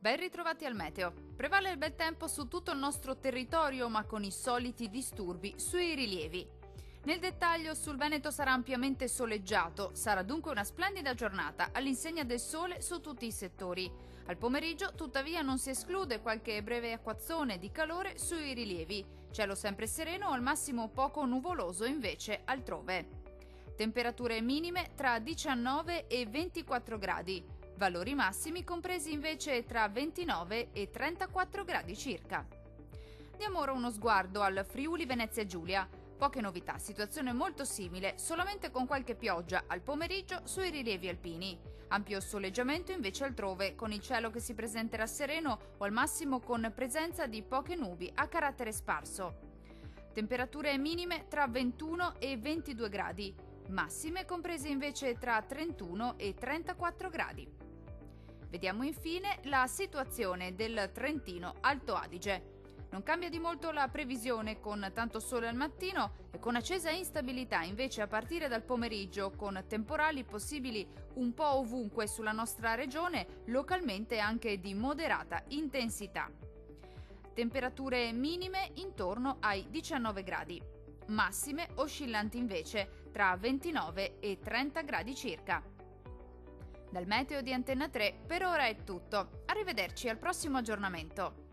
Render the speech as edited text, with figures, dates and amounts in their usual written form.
Ben ritrovati al meteo. Prevale il bel tempo su tutto il nostro territorio, ma con i soliti disturbi sui rilievi. Nel dettaglio, sul Veneto sarà ampiamente soleggiato, sarà dunque una splendida giornata all'insegna del sole su tutti i settori. Al pomeriggio, tuttavia, non si esclude qualche breve acquazzone di calore sui rilievi. Cielo sempre sereno o al massimo poco nuvoloso invece altrove. Temperature minime tra 19 e 24 gradi. Valori massimi compresi invece tra 29 e 34 gradi circa. Diamo ora uno sguardo al Friuli Venezia Giulia. Poche novità, situazione molto simile, solamente con qualche pioggia al pomeriggio sui rilievi alpini. Ampio soleggiamento invece altrove, con il cielo che si presenterà sereno o al massimo con presenza di poche nubi a carattere sparso. Temperature minime tra 21 e 22 gradi, massime comprese invece tra 31 e 34 gradi. Vediamo infine la situazione del Trentino Alto Adige. Non cambia di molto la previsione, con tanto sole al mattino e con accesa instabilità invece a partire dal pomeriggio, con temporali possibili un po' ovunque sulla nostra regione, localmente anche di moderata intensità. Temperature minime intorno ai 19 gradi, massime oscillanti invece tra 29 e 30 gradi circa. Dal meteo di Antenna 3 per ora è tutto. Arrivederci al prossimo aggiornamento.